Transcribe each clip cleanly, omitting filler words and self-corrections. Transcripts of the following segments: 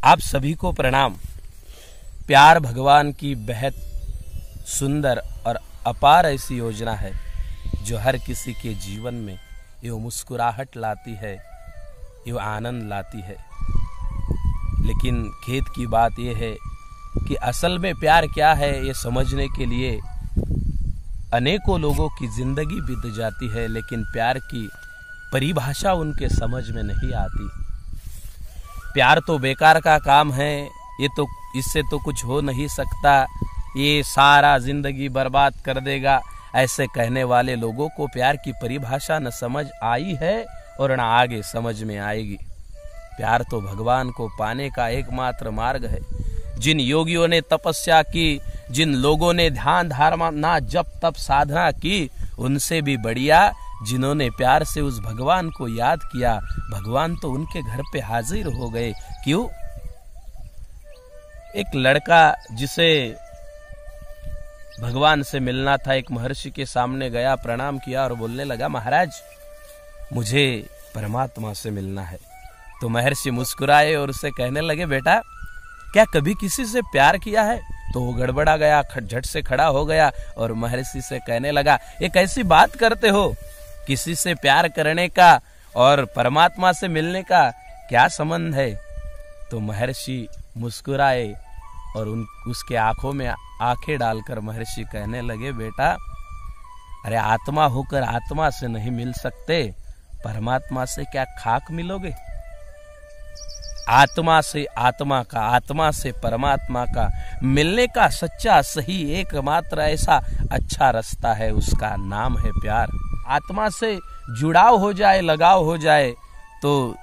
आप सभी को प्रणाम। प्यार भगवान की बेहद सुंदर और अपार ऐसी योजना है जो हर किसी के जीवन में यो मुस्कुराहट लाती है, यो आनंद लाती है। लेकिन खेद की बात यह है कि असल में प्यार क्या है ये समझने के लिए अनेकों लोगों की जिंदगी बीत जाती है, लेकिन प्यार की परिभाषा उनके समझ में नहीं आती। प्यार तो बेकार का काम है, ये तो इससे तो कुछ हो नहीं सकता, ये सारा जिंदगी बर्बाद कर देगा, ऐसे कहने वाले लोगों को प्यार की परिभाषा न समझ आई है और न आगे समझ में आएगी। प्यार तो भगवान को पाने का एकमात्र मार्ग है। जिन योगियों ने तपस्या की, जिन लोगों ने ध्यान धारणा जप तप साधना की, उनसे भी बढ़िया जिन्होंने प्यार से उस भगवान को याद किया, भगवान तो उनके घर पे हाजिर हो गए। क्यों? एक लड़का जिसे भगवान से मिलना था, एक महर्षि के सामने गया, प्रणाम किया और बोलने लगा, महाराज मुझे परमात्मा से मिलना है। तो महर्षि मुस्कुराए और उसे कहने लगे, बेटा क्या कभी किसी से प्यार किया है? तो वो गड़बड़ा गया, झट से खड़ा हो गया और महर्षि से कहने लगा, ये कैसी बात करते हो? किसी से प्यार करने का और परमात्मा से मिलने का क्या संबंध है? तो महर्षि मुस्कुराए और उसके आंखों में आंखें डालकर महर्षि कहने लगे, बेटा अरे आत्मा होकर आत्मा से नहीं मिल सकते, परमात्मा से क्या खाक मिलोगे? आत्मा से आत्मा का, आत्मा से परमात्मा का मिलने का सच्चा सही एकमात्र ऐसा अच्छा रास्ता है, उसका नाम है प्यार। आत्मा से जुड़ाव हो जाए, लगाव हो जाए, तो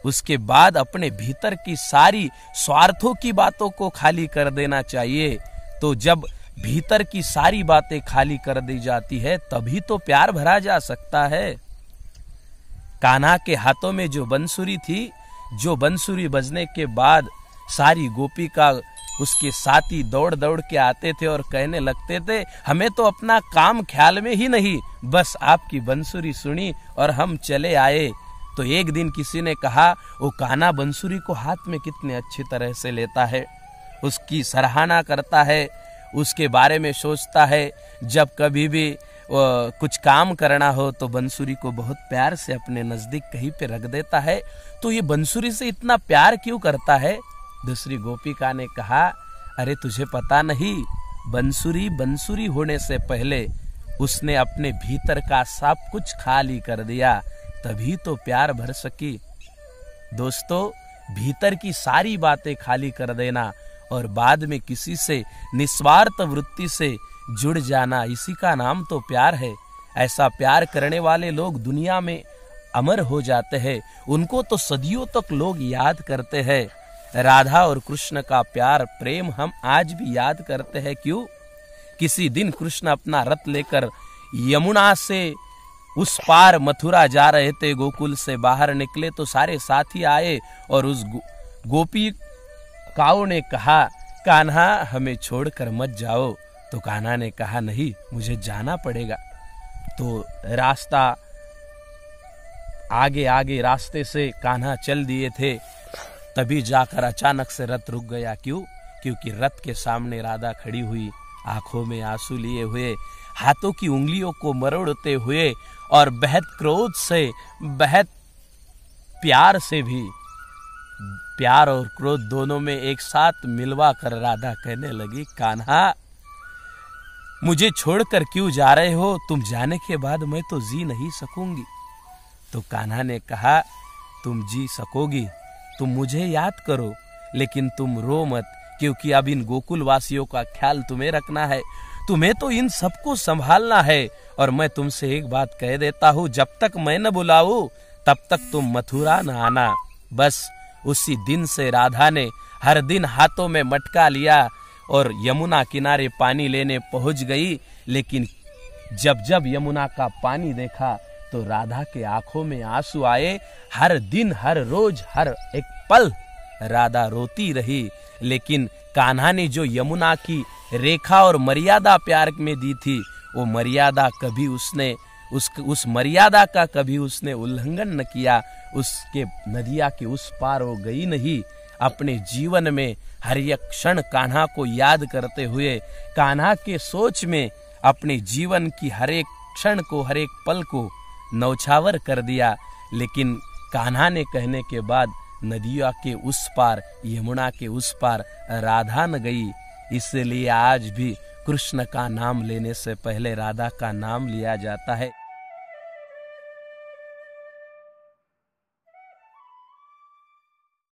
उसके बाद अपने भीतर की सारी स्वार्थों की बातों को खाली कर देना चाहिए। तो जब भीतर की सारी बातें खाली कर दी जाती है तभी तो प्यार भरा जा सकता है। कान्हा के हाथों में जो बंसुरी थी, जो बंसुरी बजने के बाद सारी गोपी का उसके साथी दौड़ दौड़ के आते थे और कहने लगते थे, हमें तो अपना काम ख्याल में ही नहीं, बस आपकी बंसुरी सुनी और हम चले आए। तो एक दिन किसी ने कहा, वो कान्हा बंसुरी को हाथ में कितने अच्छी तरह से लेता है, उसकी सराहना करता है, उसके बारे में सोचता है। जब कभी भी कुछ काम करना हो तो बंसुरी को बहुत प्यार से अपने नजदीक कहीं पे रख देता है। तो ये बंसुरी से इतना प्यार क्यों करता है? दूसरी गोपिका ने कहा, अरे तुझे पता नहीं, बंसुरी बंसुरी होने से पहले उसने अपने भीतर का सब कुछ खाली कर दिया, तभी तो प्यार भर सकी। दोस्तों, भीतर की सारी बातें खाली कर देना और बाद में किसी से निस्वार्थ वृत्ति से जुड़ जाना, इसी का नाम तो प्यार है। ऐसा प्यार करने वाले लोग दुनिया में अमर हो जाते हैं, उनको तो सदियों तक लोग याद करते हैं। राधा और कृष्ण का प्यार प्रेम हम आज भी याद करते हैं। क्यों? किसी दिन कृष्ण अपना रथ लेकर यमुना से उस पार मथुरा जा रहे थे, गोकुल से बाहर निकले तो सारे साथी आए और उस गोपी काऊ ने कहा, कान्हा हमें छोड़कर मत जाओ। तो कान्हा ने कहा, नहीं मुझे जाना पड़ेगा। तो रास्ता आगे आगे रास्ते से कान्हा चल दिए थे, तभी जाकर अचानक से रथ रुक गया। क्यों? क्योंकि रथ के सामने राधा खड़ी हुई, आंखों में आंसू लिए हुए, हाथों की उंगलियों को मरोड़ते हुए और बेहद क्रोध से, बेहद प्यार से भी, प्यार और क्रोध दोनों में एक साथ मिलवा कर राधा कहने लगी, कान्हा मुझे छोड़कर क्यों जा रहे हो? तुम जाने के बाद मैं तो जी नहीं सकूंगी। तो कान्हा ने कहा, तुम जी सकोगी, तुम मुझे याद करो, लेकिन तुम रो मत, क्योंकि अब इन गोकुल वासियों का ख्याल तुम्हें रखना है, तुम्हें तो इन सबको संभालना है। और मैं तुमसे एक बात कह देता हूं, जब तक मैं न बुलाऊं तब तक तुम मथुरा न आना। बस उसी दिन से राधा ने हर दिन हाथों में मटका लिया और यमुना किनारे पानी लेने पहुंच गई। लेकिन जब जब यमुना का पानी देखा तो राधा के आंखों में आंसू आए। हर दिन, हर रोज, हर एक पल राधा रोती रही। लेकिन कान्हा ने जो यमुना की रेखा और मर्यादा प्यार में दी थी, वो मर्यादा कभी उसने उस मर्यादा का कभी उसने उल्लंघन न किया। उसके नदिया के उस पार वो गई नहीं। अपने जीवन में हर एक क्षण कान्हा को याद करते हुए, कान्हा के सोच में अपने जीवन की हर एक क्षण को, हर एक पल को नौछावर कर दिया। लेकिन कान्हा ने कहने के बाद नदिया के उस पार, यमुना के उस पार राधा न गई। इसलिए आज भी कृष्ण का नाम लेने से पहले राधा का नाम लिया जाता है।